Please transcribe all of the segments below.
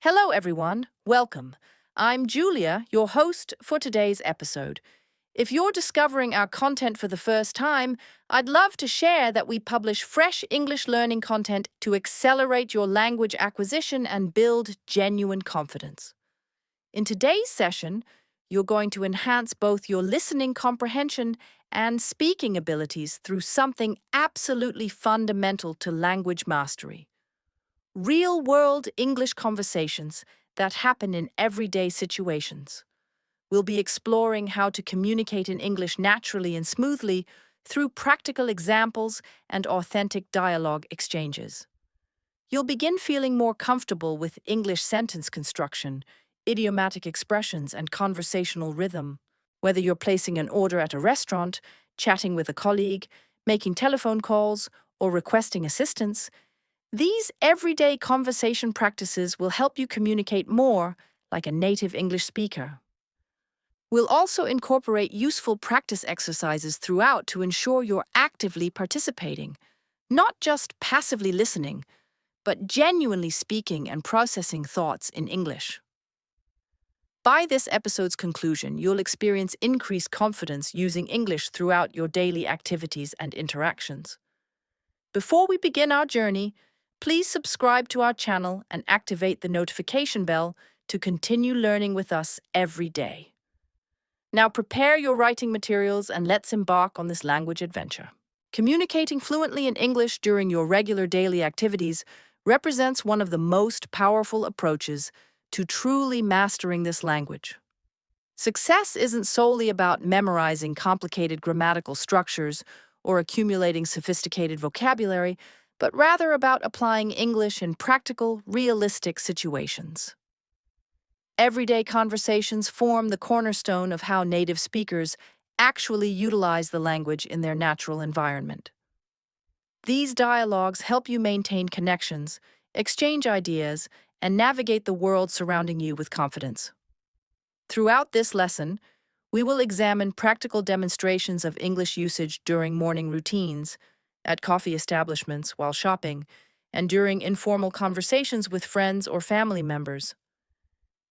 Hello, everyone. Welcome. I'm Julia, your host for today's episode. If you're discovering our content for the first time, I'd love to share that we publish fresh English learning content to accelerate your language acquisition and build genuine confidence. In today's session, you're going to enhance both your listening comprehension and speaking abilities through something absolutely fundamental to language mastery: real-world English conversations that happen in everyday situations. We'll be exploring how to communicate in English naturally and smoothly through practical examples and authentic dialogue exchanges. You'll begin feeling more comfortable with English sentence construction, idiomatic expressions, and conversational rhythm. Whether you're placing an order at a restaurant, chatting with a colleague, making telephone calls, or requesting assistance, these everyday conversation practices will help you communicate more like a native English speaker. We'll also incorporate useful practice exercises throughout to ensure you're actively participating, not just passively listening, but genuinely speaking and processing thoughts in English. By this episode's conclusion, you'll experience increased confidence using English throughout your daily activities and interactions. Before we begin our journey, please subscribe to our channel and activate the notification bell to continue learning with us every day. Now prepare your writing materials and let's embark on this language adventure. Communicating fluently in English during your regular daily activities represents one of the most powerful approaches to truly mastering this language. Success isn't solely about memorizing complicated grammatical structures or accumulating sophisticated vocabulary, but rather about applying English in practical, realistic situations. Everyday conversations form the cornerstone of how native speakers actually utilize the language in their natural environment. These dialogues help you maintain connections, exchange ideas, and navigate the world surrounding you with confidence. Throughout this lesson, we will examine practical demonstrations of English usage during morning routines, at coffee establishments while shopping, and during informal conversations with friends or family members.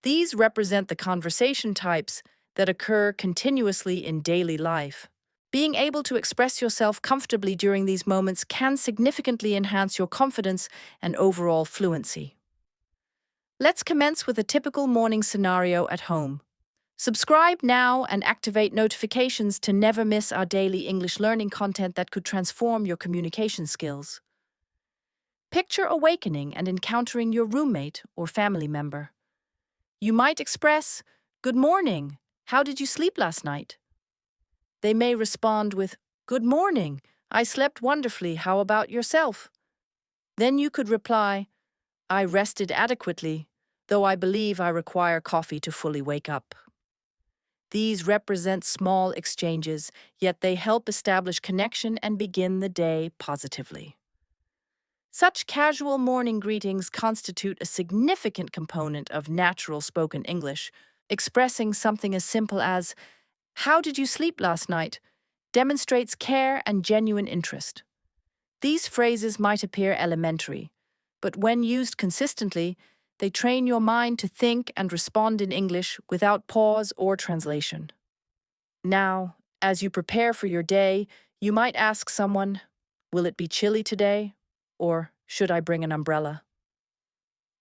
These represent the conversation types that occur continuously in daily life. Being able to express yourself comfortably during these moments can significantly enhance your confidence and overall fluency. Let's commence with a typical morning scenario at home. Subscribe now and activate notifications to never miss our daily English learning content that could transform your communication skills. Picture awakening and encountering your roommate or family member. You might express, "Good morning, how did you sleep last night?" They may respond with, "Good morning, I slept wonderfully, how about yourself?" Then you could reply, "I rested adequately, though I believe I require coffee to fully wake up." These represent small exchanges, yet they help establish connection and begin the day positively. Such casual morning greetings constitute a significant component of natural spoken English. Expressing something as simple as, "How did you sleep last night?" demonstrates care and genuine interest. These phrases might appear elementary, but when used consistently, they train your mind to think and respond in English without pause or translation. Now, as you prepare for your day, you might ask someone, "Will it be chilly today?" Or, "Should I bring an umbrella?"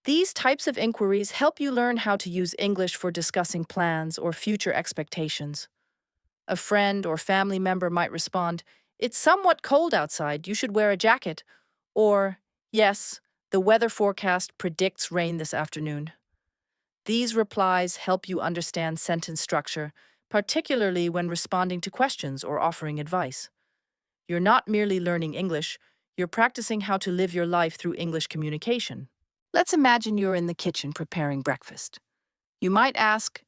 These types of inquiries help you learn how to use English for discussing plans or future expectations. A friend or family member might respond, "It's somewhat cold outside, you should wear a jacket." Or, "Yes, the weather forecast predicts rain this afternoon." These replies help you understand sentence structure, particularly when responding to questions or offering advice. You're not merely learning English, you're practicing how to live your life through English communication. Let's imagine you're in the kitchen preparing breakfast. You might ask,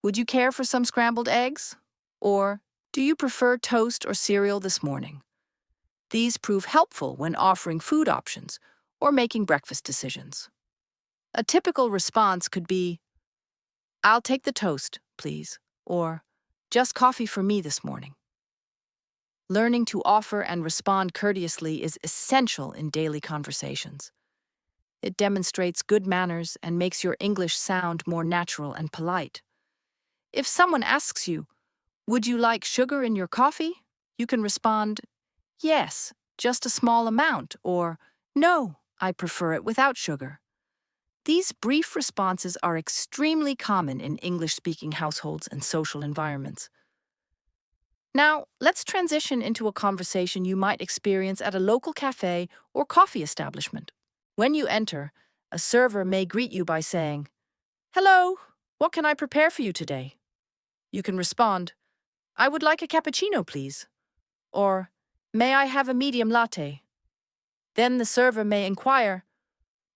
"Would you care for some scrambled eggs?" Or, "Do you prefer toast or cereal this morning?" These prove helpful when offering food options or making breakfast decisions. A typical response could be, "I'll take the toast, please," or "Just coffee for me this morning." Learning to offer and respond courteously is essential in daily conversations. It demonstrates good manners and makes your English sound more natural and polite. If someone asks you, "Would you like sugar in your coffee?" you can respond, "Yes, just a small amount," or "No, I prefer it without sugar." These brief responses are extremely common in English-speaking households and social environments. Now, let's transition into a conversation you might experience at a local cafe or coffee establishment. When you enter, a server may greet you by saying, "Hello, what can I prepare for you today?" You can respond, "I would like a cappuccino, please," or "May I have a medium latte?" Then the server may inquire,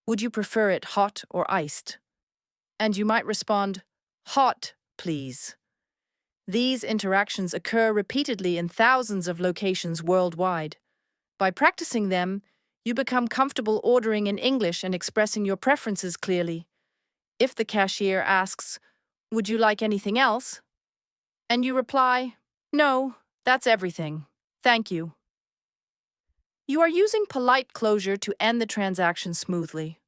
"Would you prefer it hot or iced?" And you might respond, "Hot, please." These interactions occur repeatedly in thousands of locations worldwide. By practicing them, you become comfortable ordering in English and expressing your preferences clearly. If the cashier asks, "Would you like anything else?" and you reply, "No, that's everything. Thank you." You are using polite closure to end the transaction smoothly.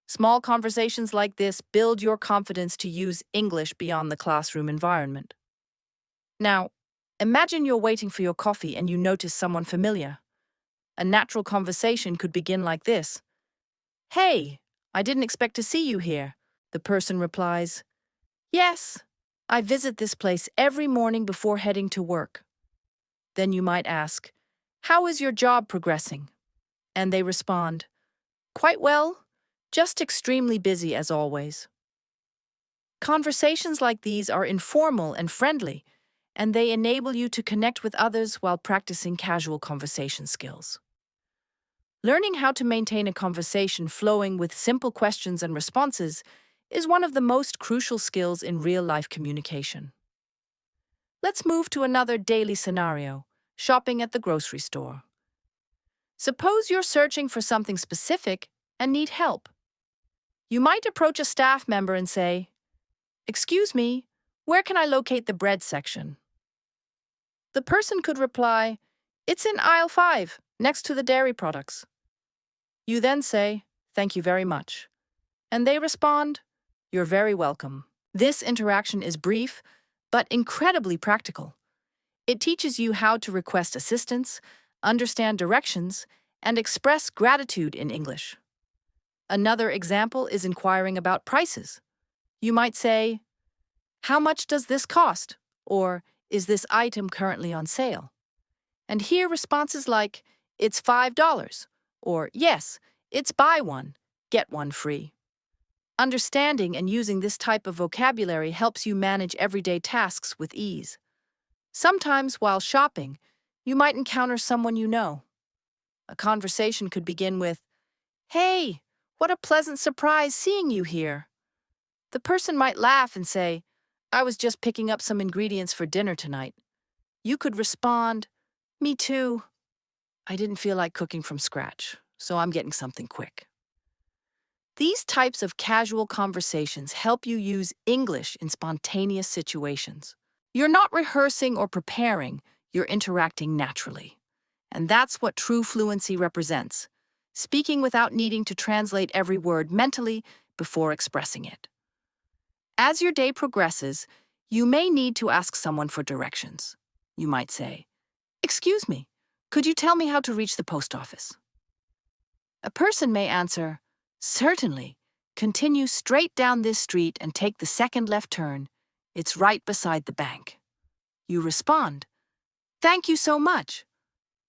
Small conversations like this build your confidence to use English beyond the classroom environment. Now, imagine you're waiting for your coffee and you notice someone familiar. A natural conversation could begin like this. "Hey, I didn't expect to see you here." The person replies, "Yes, I visit this place every morning before heading to work." Then you might ask, "How is your job progressing?" And they respond, "Quite well, just extremely busy as always." Conversations like these are informal and friendly, and they enable you to connect with others while practicing casual conversation skills. Learning how to maintain a conversation flowing with simple questions and responses is one of the most crucial skills in real-life communication. Let's move to another daily scenario, shopping at the grocery store. Suppose you're searching for something specific and need help. You might approach a staff member and say, "Excuse me, where can I locate the bread section?" The person could reply, "It's in aisle 5, next to the dairy products." You then say, "Thank you very much." And they respond, "You're very welcome." This interaction is brief, but incredibly practical. It teaches you how to request assistance, understand directions, and express gratitude in English. Another example is inquiring about prices. You might say, "How much does this cost?" Or, "Is this item currently on sale?" And hear responses like, "It's $5," or "Yes, it's buy one, get one free." Understanding and using this type of vocabulary helps you manage everyday tasks with ease. Sometimes, while shopping, you might encounter someone you know. A conversation could begin with, "Hey, what a pleasant surprise seeing you here." The person might laugh and say, "I was just picking up some ingredients for dinner tonight." You could respond, "Me too. I didn't feel like cooking from scratch, so I'm getting something quick." These types of casual conversations help you use English in spontaneous situations. You're not rehearsing or preparing, you're interacting naturally. And that's what true fluency represents, speaking without needing to translate every word mentally before expressing it. As your day progresses, you may need to ask someone for directions. You might say, "Excuse me, could you tell me how to reach the post office?" A person may answer, "Certainly. Continue straight down this street and take the second left turn. It's right beside the bank." You respond, "Thank you so much."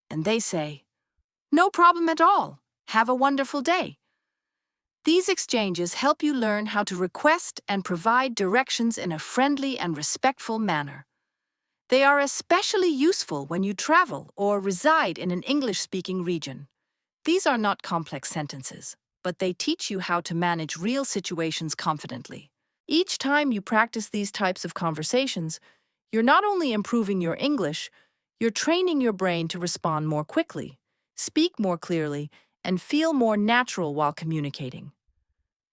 And they say, "No problem at all. Have a wonderful day." These exchanges help you learn how to request and provide directions in a friendly and respectful manner. They are especially useful when you travel or reside in an English-speaking region. These are not complex sentences, but they teach you how to manage real situations confidently. Each time you practice these types of conversations, you're not only improving your English, you're training your brain to respond more quickly, speak more clearly, and feel more natural while communicating.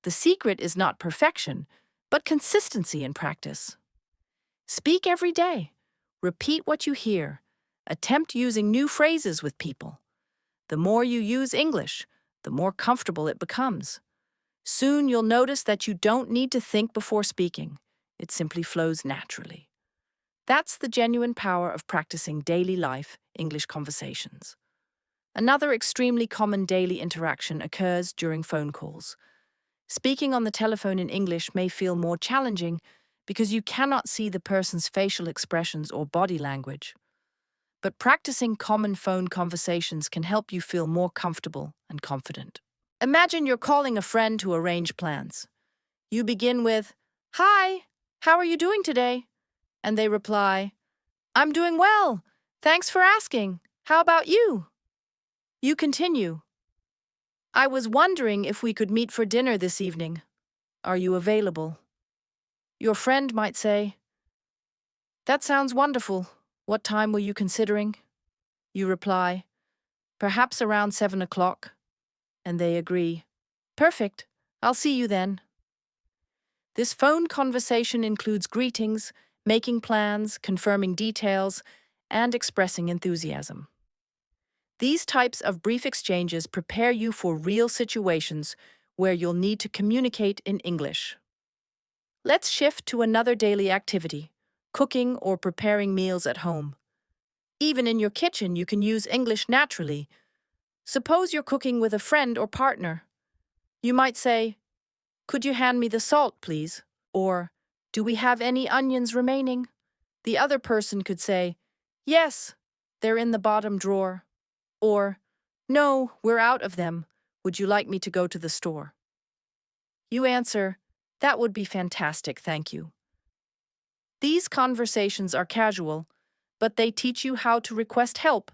The secret is not perfection, but consistency in practice. Speak every day. Repeat what you hear. Attempt using new phrases with people. The more you use English, the more comfortable it becomes. Soon you'll notice that you don't need to think before speaking. It simply flows naturally. That's the genuine power of practicing daily life English conversations. Another extremely common daily interaction occurs during phone calls. Speaking on the telephone in English may feel more challenging because you cannot see the person's facial expressions or body language. But practicing common phone conversations can help you feel more comfortable and confident. Imagine you're calling a friend to arrange plans. You begin with, "Hi, how are you doing today?" And they reply, "I'm doing well. Thanks for asking. How about you?" You continue, "I was wondering if we could meet for dinner this evening. Are you available?" Your friend might say, "That sounds wonderful. What time were you considering?" You reply, "Perhaps around 7 o'clock." And they agree, "Perfect. I'll see you then." This phone conversation includes greetings, making plans, confirming details, and expressing enthusiasm. These types of brief exchanges prepare you for real situations where you'll need to communicate in English. Let's shift to another daily activity, cooking or preparing meals at home. Even in your kitchen, you can use English naturally. Suppose you're cooking with a friend or partner. You might say, "Could you hand me the salt, please?" Or, "Do we have any onions remaining?" The other person could say, "Yes, they're in the bottom drawer." Or, "No, we're out of them. Would you like me to go to the store?" You answer, "That would be fantastic, thank you." These conversations are casual, but they teach you how to request help,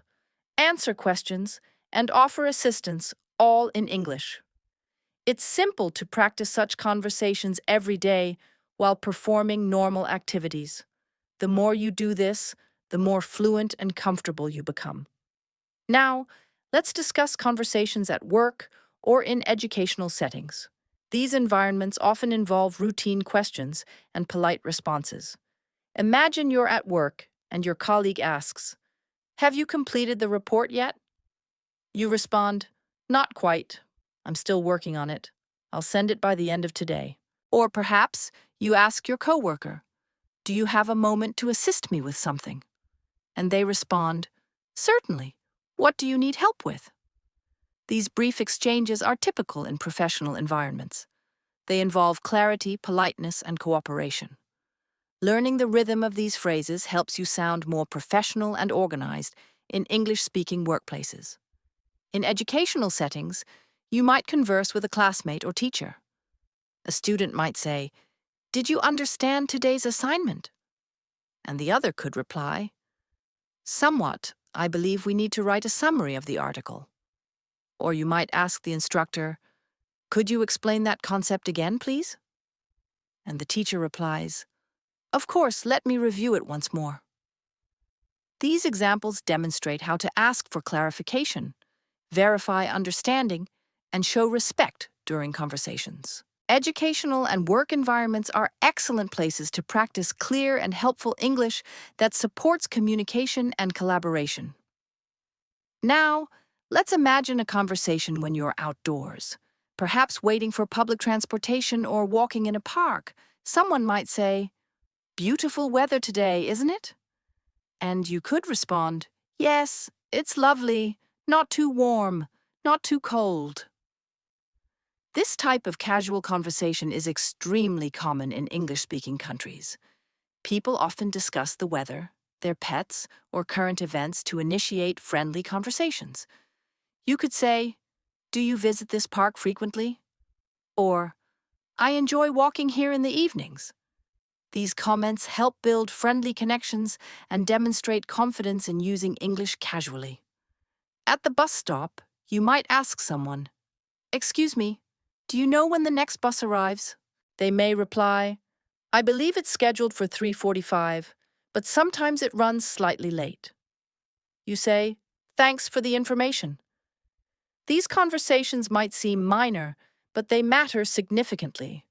answer questions, and offer assistance, all in English. It's simple to practice such conversations every day while performing normal activities. The more you do this, the more fluent and comfortable you become. Now, let's discuss conversations at work or in educational settings. These environments often involve routine questions and polite responses. Imagine you're at work and your colleague asks, "Have you completed the report yet?" You respond, "Not quite. I'm still working on it. I'll send it by the end of today." Or perhaps you ask your coworker, "Do you have a moment to assist me with something?" And they respond, "Certainly. What do you need help with?" These brief exchanges are typical in professional environments. They involve clarity, politeness, and cooperation. Learning the rhythm of these phrases helps you sound more professional and organized in English-speaking workplaces. In educational settings, you might converse with a classmate or teacher. A student might say, "Did you understand today's assignment?" And the other could reply, "Somewhat. I believe we need to write a summary of the article." Or you might ask the instructor, "Could you explain that concept again, please?" And the teacher replies, "Of course, let me review it once more." These examples demonstrate how to ask for clarification, verify understanding, and show respect during conversations. Educational and work environments are excellent places to practice clear and helpful English that supports communication and collaboration. Now, let's imagine a conversation when you're outdoors, perhaps waiting for public transportation or walking in a park. Someone might say, "Beautiful weather today, isn't it?" And you could respond, "Yes, it's lovely, not too warm, not too cold." This type of casual conversation is extremely common in English-speaking countries. People often discuss the weather, their pets, or current events to initiate friendly conversations. You could say, "Do you visit this park frequently?" Or, "I enjoy walking here in the evenings." These comments help build friendly connections and demonstrate confidence in using English casually. At the bus stop, you might ask someone, "Excuse me, do you know when the next bus arrives?" They may reply, "I believe it's scheduled for 3:45, but sometimes it runs slightly late." You say, "Thanks for the information." These conversations might seem minor, but they matter significantly.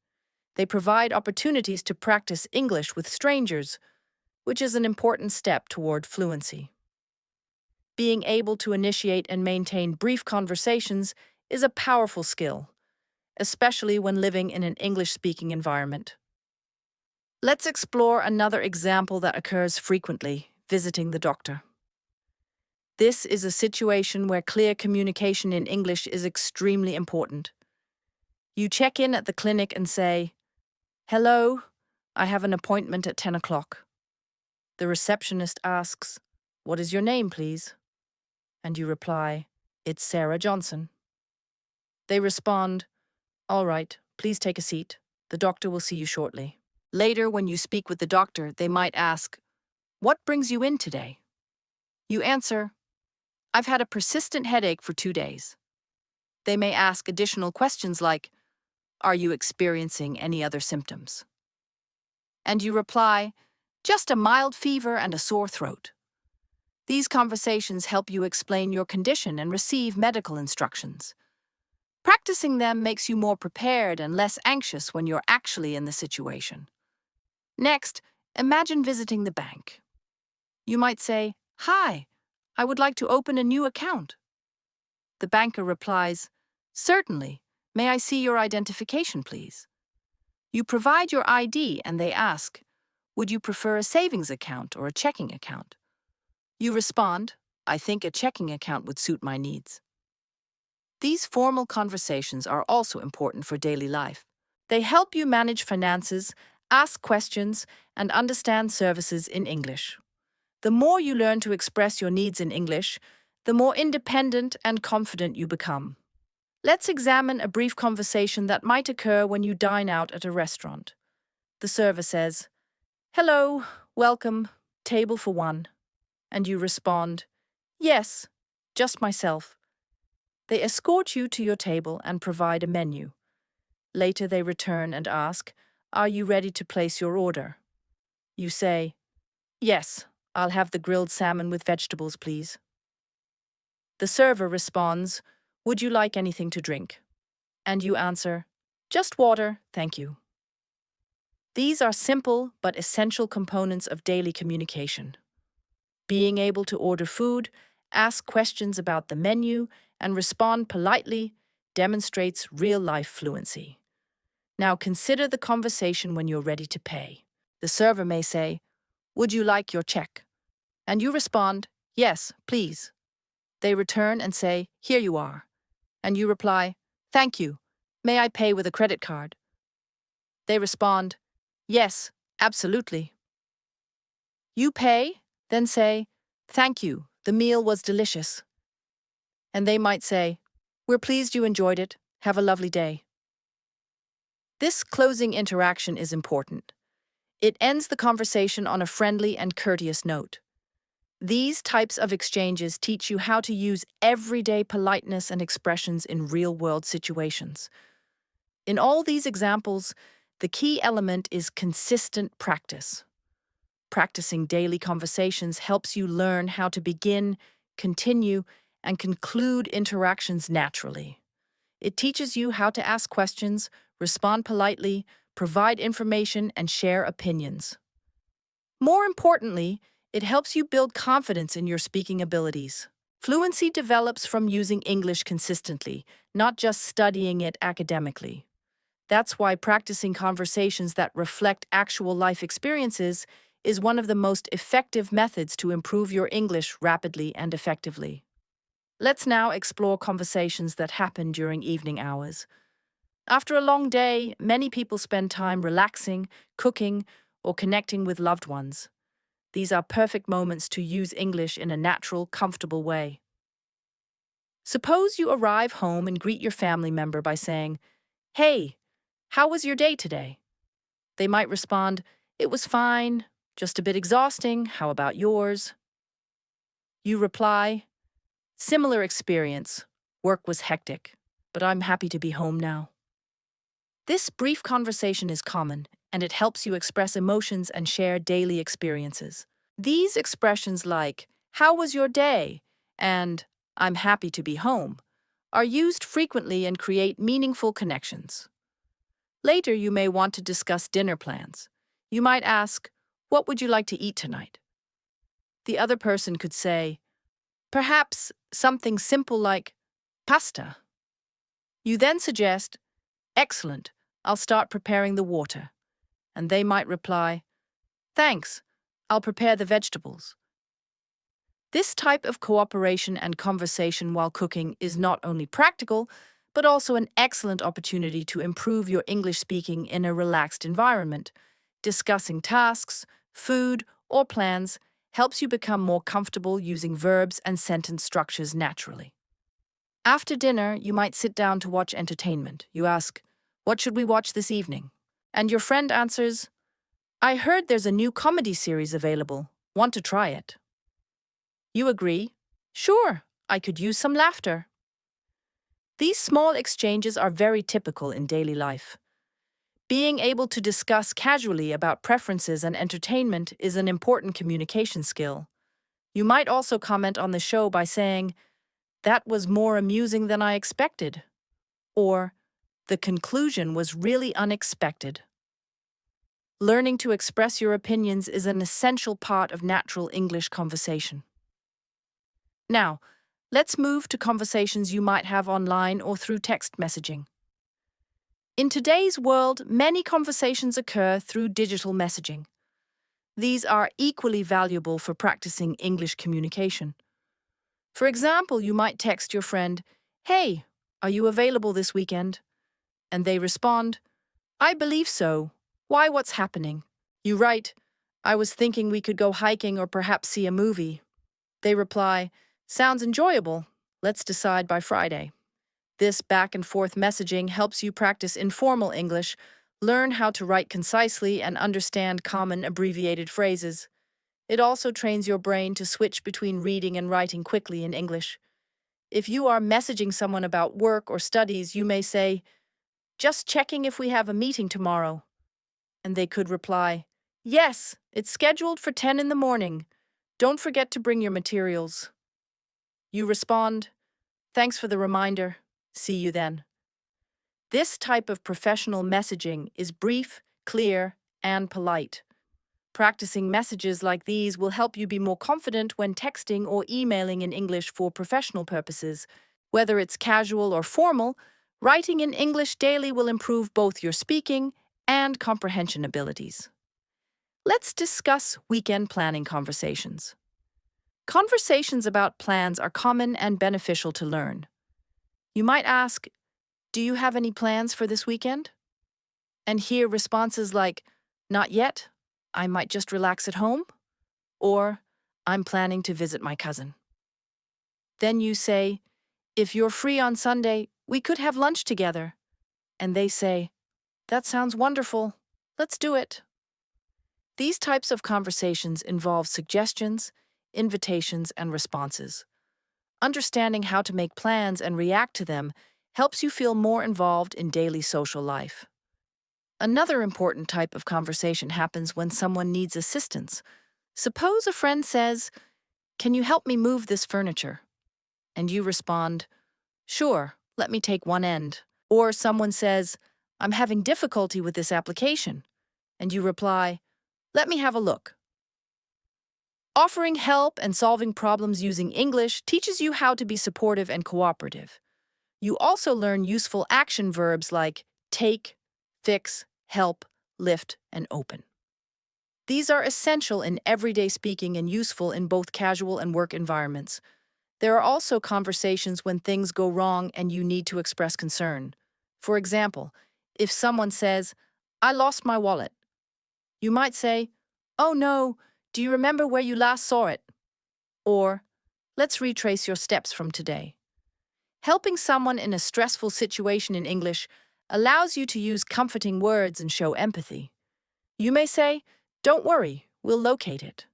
They provide opportunities to practice English with strangers, which is an important step toward fluency. Being able to initiate and maintain brief conversations is a powerful skill, especially when living in an English-speaking environment. Let's explore another example that occurs frequently: visiting the doctor. This is a situation where clear communication in English is extremely important. You check in at the clinic and say, "Hello, I have an appointment at 10 o'clock. The receptionist asks, "What is your name, please?" And you reply, "It's Sarah Johnson." They respond, "All right, please take a seat. The doctor will see you shortly." Later, when you speak with the doctor, they might ask, "What brings you in today?" You answer, "I've had a persistent headache for 2 days." They may ask additional questions like, "Are you experiencing any other symptoms?" And you reply, "Just a mild fever and a sore throat." These conversations help you explain your condition and receive medical instructions. Practicing them makes you more prepared and less anxious when you're actually in the situation. Next, imagine visiting the bank. You might say, "Hi, I would like to open a new account." The banker replies, "Certainly. May I see your identification, please?" You provide your ID and they ask, "Would you prefer a savings account or a checking account?" You respond, "I think a checking account would suit my needs." These formal conversations are also important for daily life. They help you manage finances, ask questions, and understand services in English. The more you learn to express your needs in English, the more independent and confident you become. Let's examine a brief conversation that might occur when you dine out at a restaurant. The server says, "Hello, welcome, table for one." And you respond, "Yes, just myself." They escort you to your table and provide a menu. Later they return and ask, "Are you ready to place your order?" You say, "Yes, I'll have the grilled salmon with vegetables, please." The server responds, "Would you like anything to drink?" And you answer, "Just water, thank you." These are simple but essential components of daily communication. Being able to order food, ask questions about the menu, and respond politely demonstrates real-life fluency. Now consider the conversation when you're ready to pay. The server may say, "Would you like your check?" And you respond, "Yes, please." They return and say, "Here you are." And you reply, "Thank you. May I pay with a credit card?" They respond, "Yes, absolutely." You pay, then say, "Thank you, the meal was delicious." And they might say, "We're pleased you enjoyed it. Have a lovely day." This closing interaction is important. It ends the conversation on a friendly and courteous note. These types of exchanges teach you how to use everyday politeness and expressions in real-world situations. In all these examples, the key element is consistent practice. Practicing daily conversations helps you learn how to begin, continue, and conclude interactions naturally. It teaches you how to ask questions, respond politely, provide information, and share opinions. More importantly, it helps you build confidence in your speaking abilities. Fluency develops from using English consistently, not just studying it academically. That's why practicing conversations that reflect actual life experiences is one of the most effective methods to improve your English rapidly and effectively. Let's now explore conversations that happen during evening hours. After a long day, many people spend time relaxing, cooking, or connecting with loved ones. These are perfect moments to use English in a natural, comfortable way. Suppose you arrive home and greet your family member by saying, "Hey, how was your day today?" They might respond, "It was fine, just a bit exhausting. How about yours?" You reply, "Similar experience. Work was hectic, but I'm happy to be home now." This brief conversation is common, and it helps you express emotions and share daily experiences. These expressions like, "How was your day?" and "I'm happy to be home" are used frequently and create meaningful connections. Later, you may want to discuss dinner plans. You might ask, "What would you like to eat tonight?" The other person could say, "Perhaps something simple like pasta." You then suggest, Excellent. I'll start preparing the water. And they might reply, Thanks. I'll prepare the vegetables. This type of cooperation and conversation while cooking is not only practical, but also an excellent opportunity to improve your English speaking in a relaxed environment. Discussing tasks, food, or plans helps you become more comfortable using verbs and sentence structures naturally. After dinner, you might sit down to watch entertainment. You ask, What should we watch this evening? And your friend answers, I heard there's a new comedy series available. Want to try it? You agree? Sure, I could use some laughter. These small exchanges are very typical in daily life. Being able to discuss casually about preferences and entertainment is an important communication skill. You might also comment on the show by saying, That was more amusing than I expected. Or, The conclusion was really unexpected. Learning to express your opinions is an essential part of natural English conversation. Now, let's move to conversations you might have online or through text messaging. In today's world, many conversations occur through digital messaging. These are equally valuable for practicing English communication. For example, you might text your friend, Hey, are you available this weekend? And they respond, I believe so. Why, what's happening? You write, I was thinking we could go hiking or perhaps see a movie. They reply, Sounds enjoyable. Let's decide by Friday. This back-and-forth messaging helps you practice informal English, learn how to write concisely, and understand common abbreviated phrases. It also trains your brain to switch between reading and writing quickly in English. If you are messaging someone about work or studies, you may say, Just checking if we have a meeting tomorrow. And they could reply, Yes, it's scheduled for 10 in the morning. Don't forget to bring your materials. You respond, Thanks for the reminder. See you then. This type of professional messaging is brief, clear, and polite. Practicing messages like these will help you be more confident when texting or emailing in English for professional purposes. Whether it's casual or formal, writing in English daily will improve both your speaking and comprehension abilities. Let's discuss weekend planning conversations. Conversations about plans are common and beneficial to learn. You might ask, Do you have any plans for this weekend? And hear responses like, Not yet, I might just relax at home, or I'm planning to visit my cousin. Then you say, If you're free on Sunday, we could have lunch together. And they say, That sounds wonderful. Let's do it. These types of conversations involve suggestions, invitations, and responses. Understanding how to make plans and react to them helps you feel more involved in daily social life. Another important type of conversation happens when someone needs assistance. Suppose a friend says, Can you help me move this furniture? And you respond, Sure, let me take one end. Or someone says, I'm having difficulty with this application. And you reply, Let me have a look. Offering help and solving problems using English teaches you how to be supportive and cooperative. You also learn useful action verbs like take, fix, help, lift, and open. These are essential in everyday speaking and useful in both casual and work environments. There are also conversations when things go wrong and you need to express concern. For example, if someone says, I lost my wallet, you might say, Oh no, do you remember where you last saw it? Or, Let's retrace your steps from today. Helping someone in a stressful situation in English allows you to use comforting words and show empathy. You may say, Don't worry, we'll locate it.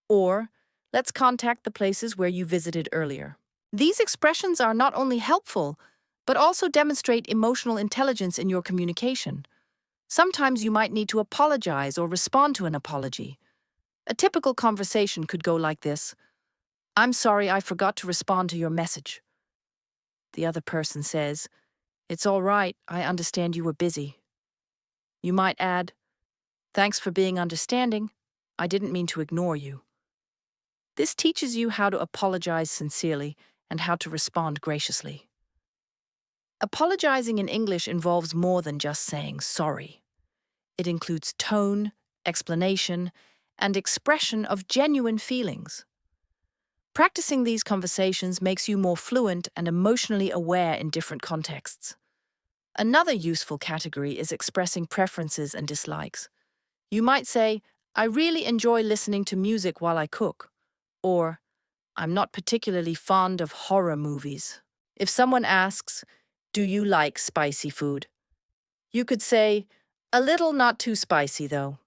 Or, Let's contact the places where you visited earlier. These expressions are not only helpful, but also demonstrate emotional intelligence in your communication. Sometimes you might need to apologize or respond to an apology. A typical conversation could go like this. I'm sorry I forgot to respond to your message. The other person says, It's all right, I understand you were busy. You might add, Thanks for being understanding. I didn't mean to ignore you. This teaches you how to apologize sincerely and how to respond graciously. Apologizing in English involves more than just saying sorry. It includes tone, explanation, and expression of genuine feelings. Practicing these conversations makes you more fluent and emotionally aware in different contexts. Another useful category is expressing preferences and dislikes. You might say, I really enjoy listening to music while I cook, or I'm not particularly fond of horror movies. If someone asks, do you like spicy food? You could say, a little not too spicy though.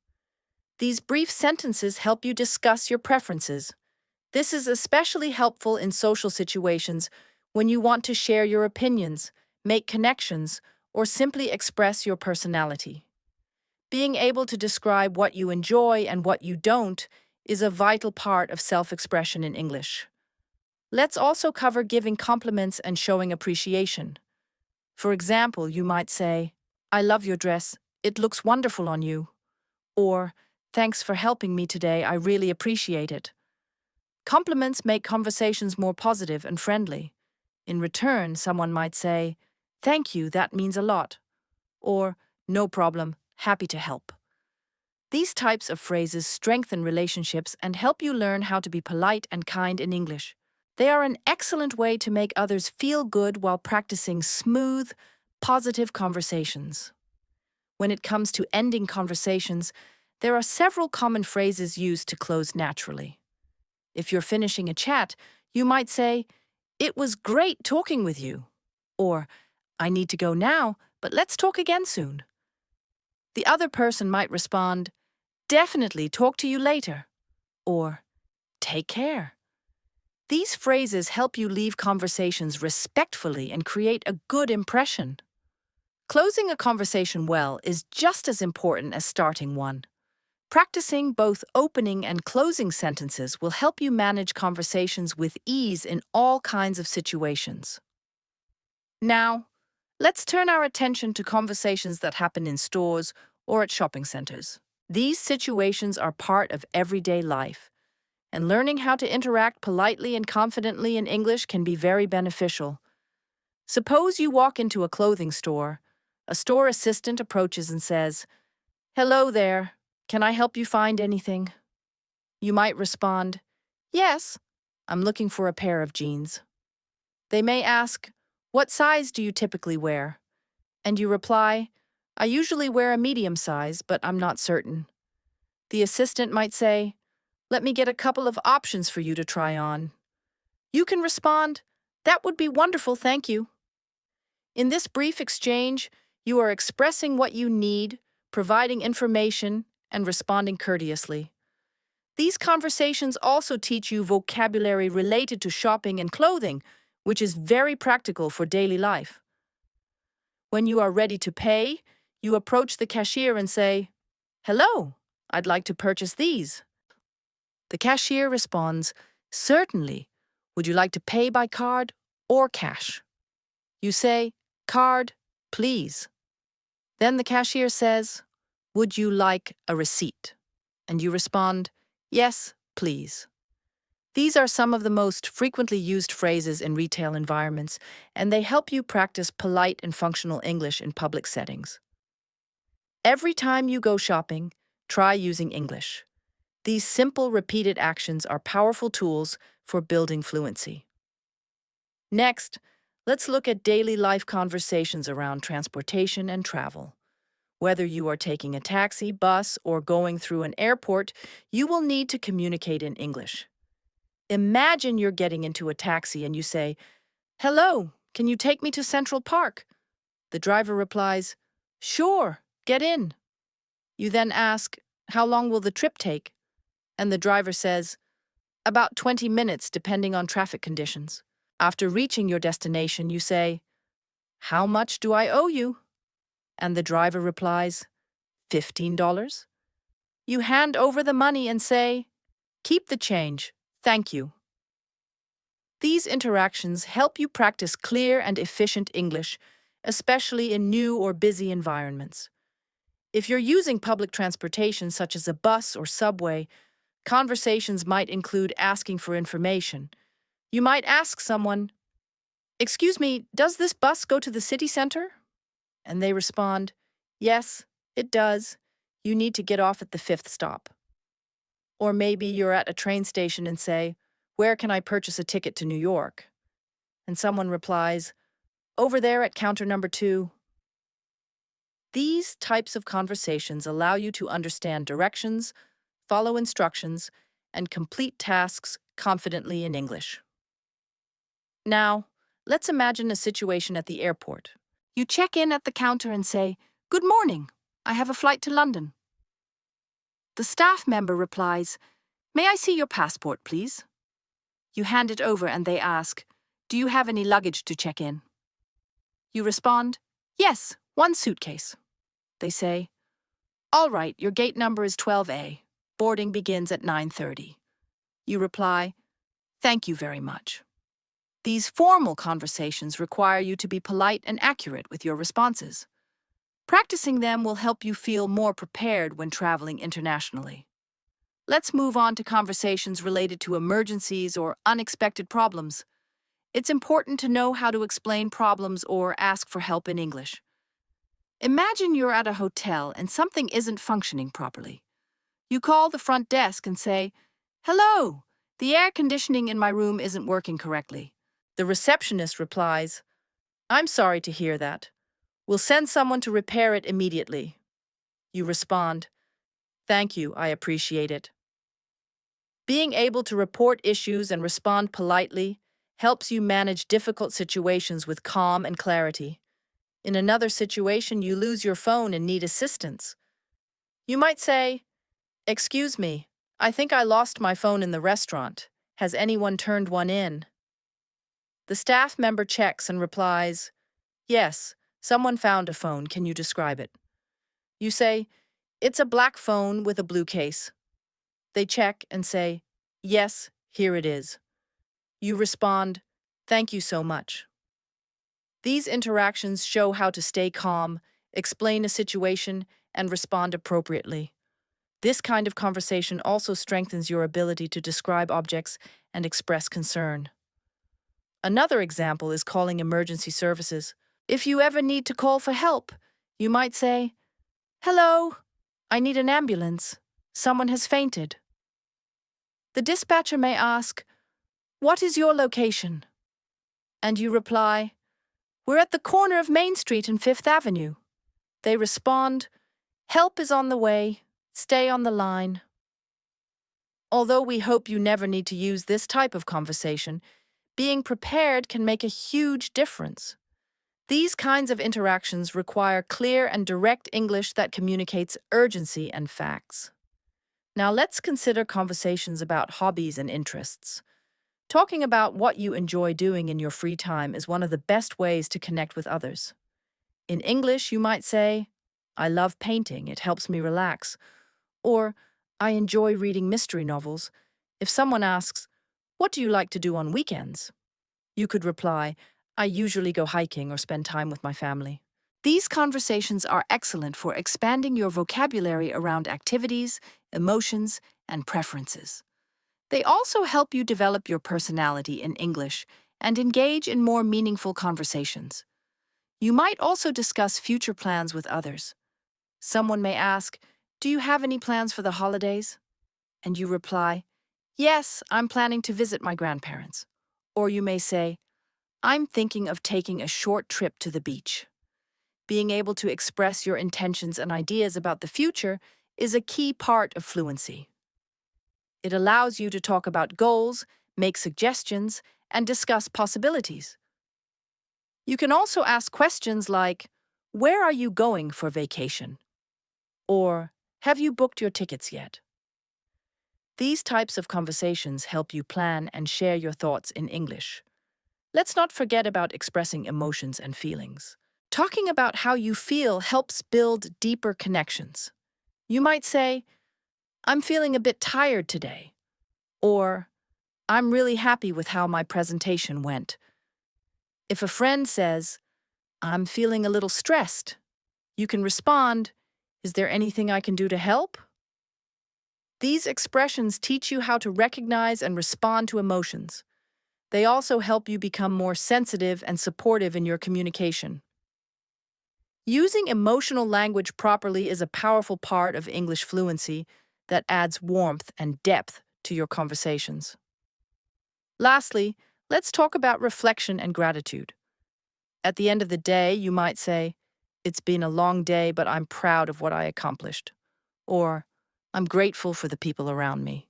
These brief sentences help you discuss your preferences. This is especially helpful in social situations when you want to share your opinions, make connections, or simply express your personality. Being able to describe what you enjoy and what you don't is a vital part of self-expression in English. Let's also cover giving compliments and showing appreciation. For example, you might say, I love your dress, it looks wonderful on you. Or, thanks for helping me today, I really appreciate it. Compliments make conversations more positive and friendly. In return, someone might say, thank you, that means a lot. Or, no problem, happy to help. These types of phrases strengthen relationships and help you learn how to be polite and kind in English. They are an excellent way to make others feel good while practicing smooth, positive conversations. When it comes to ending conversations, there are several common phrases used to close naturally. If you're finishing a chat, you might say, it was great talking with you. Or, I need to go now, but let's talk again soon. The other person might respond, definitely talk to you later. Or, take care. These phrases help you leave conversations respectfully and create a good impression. Closing a conversation well is just as important as starting one. Practicing both opening and closing sentences will help you manage conversations with ease in all kinds of situations. Now, let's turn our attention to conversations that happen in stores or at shopping centers. These situations are part of everyday life, and learning how to interact politely and confidently in English can be very beneficial. Suppose you walk into a clothing store. A store assistant approaches and says, hello there, can I help you find anything? You might respond, yes, I'm looking for a pair of jeans. They may ask, what size do you typically wear? And you reply, I usually wear a medium size, but I'm not certain. The assistant might say, let me get a couple of options for you to try on. You can respond, that would be wonderful, thank you. In this brief exchange, you are expressing what you need, providing information, and responding courteously. These conversations also teach you vocabulary related to shopping and clothing, which is very practical for daily life. When you are ready to pay, you approach the cashier and say, hello, I'd like to purchase these. The cashier responds, certainly. Would you like to pay by card or cash? You say, card, please. Then the cashier says, would you like a receipt? And you respond, yes, please. These are some of the most frequently used phrases in retail environments, and they help you practice polite and functional English in public settings. Every time you go shopping, try using English. These simple, repeated actions are powerful tools for building fluency. Next, let's look at daily life conversations around transportation and travel. Whether you are taking a taxi, bus, or going through an airport, you will need to communicate in English. Imagine you're getting into a taxi and you say, hello, can you take me to Central Park? The driver replies, sure, get in. You then ask, how long will the trip take? And the driver says, about 20 minutes depending on traffic conditions. After reaching your destination, you say, how much do I owe you? And the driver replies, $15. You hand over the money and say, keep the change, thank you. These interactions help you practice clear and efficient English, especially in new or busy environments. If you're using public transportation such as a bus or subway, conversations might include asking for information. You might ask someone, Excuse me, does this bus go to the city center? And they respond, yes, it does. You need to get off at the fifth stop. Or maybe you're at a train station and say, where can I purchase a ticket to New York? And someone replies, over there at counter number 2. These types of conversations allow you to understand directions, follow instructions, and complete tasks confidently in English. Now, let's imagine a situation at the airport. You check in at the counter and say, good morning, I have a flight to London. The staff member replies, may I see your passport, please? You hand it over and they ask, do you have any luggage to check in? You respond, yes, one suitcase. They say, all right, your gate number is 12A. Boarding begins at 9:30. You reply, thank you very much. These formal conversations require you to be polite and accurate with your responses. Practicing them will help you feel more prepared when traveling internationally. Let's move on to conversations related to emergencies or unexpected problems. It's important to know how to explain problems or ask for help in English. Imagine you're at a hotel and something isn't functioning properly. You call the front desk and say, hello, the air conditioning in my room isn't working correctly. The receptionist replies, I'm sorry to hear that. We'll send someone to repair it immediately. You respond, thank you, I appreciate it. Being able to report issues and respond politely helps you manage difficult situations with calm and clarity. In another situation, you lose your phone and need assistance. You might say, excuse me, I think I lost my phone in the restaurant. Has anyone turned one in? The staff member checks and replies, yes, someone found a phone. Can you describe it? You say, it's a black phone with a blue case. They check and say, yes, here it is. You respond, thank you so much. These interactions show how to stay calm, explain a situation, and respond appropriately. This kind of conversation also strengthens your ability to describe objects and express concern. Another example is calling emergency services. If you ever need to call for help, you might say, hello, I need an ambulance. Someone has fainted. The dispatcher may ask, what is your location? And you reply, we're at the corner of Main Street and Fifth Avenue. They respond, help is on the way. Stay on the line. Although we hope you never need to use this type of conversation, being prepared can make a huge difference. These kinds of interactions require clear and direct English that communicates urgency and facts. Now let's consider conversations about hobbies and interests. Talking about what you enjoy doing in your free time is one of the best ways to connect with others. In English, you might say, I love painting, it helps me relax. Or, I enjoy reading mystery novels. If someone asks, what do you like to do on weekends? You could reply, I usually go hiking or spend time with my family. These conversations are excellent for expanding your vocabulary around activities, emotions, and preferences. They also help you develop your personality in English and engage in more meaningful conversations. You might also discuss future plans with others. Someone may ask, do you have any plans for the holidays? And you reply, yes, I'm planning to visit my grandparents. Or you may say, I'm thinking of taking a short trip to the beach. Being able to express your intentions and ideas about the future is a key part of fluency. It allows you to talk about goals, make suggestions, and discuss possibilities. You can also ask questions like, where are you going for vacation? Or, have you booked your tickets yet? These types of conversations help you plan and share your thoughts in English. Let's not forget about expressing emotions and feelings. Talking about how you feel helps build deeper connections. You might say, I'm feeling a bit tired today. Or, I'm really happy with how my presentation went. If a friend says, I'm feeling a little stressed, you can respond, is there anything I can do to help? These expressions teach you how to recognize and respond to emotions. They also help you become more sensitive and supportive in your communication. Using emotional language properly is a powerful part of English fluency that adds warmth and depth to your conversations. Lastly, let's talk about reflection and gratitude. At the end of the day, you might say, "It's been a long day, but I'm proud of what I accomplished." Or, "I'm grateful for the people around me."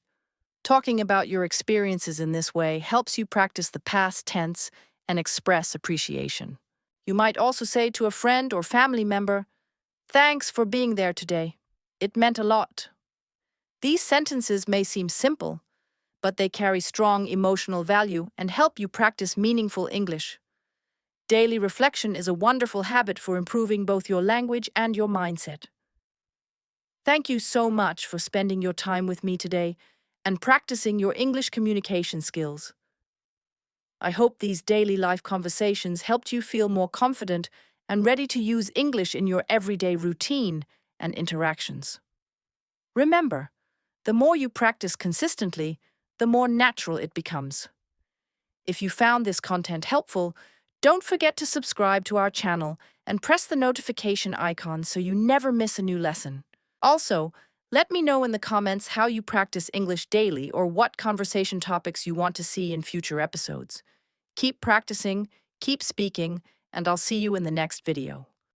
Talking about your experiences in this way helps you practice the past tense and express appreciation. You might also say to a friend or family member, "Thanks for being there today. It meant a lot." These sentences may seem simple, but they carry strong emotional value and help you practice meaningful English. Daily reflection is a wonderful habit for improving both your language and your mindset. Thank you so much for spending your time with me today and practicing your English communication skills. I hope these daily life conversations helped you feel more confident and ready to use English in your everyday routine and interactions. Remember, the more you practice consistently, the more natural it becomes. If you found this content helpful, don't forget to subscribe to our channel and press the notification icon so you never miss a new lesson. Also, let me know in the comments how you practice English daily or what conversation topics you want to see in future episodes. Keep practicing, keep speaking, and I'll see you in the next video.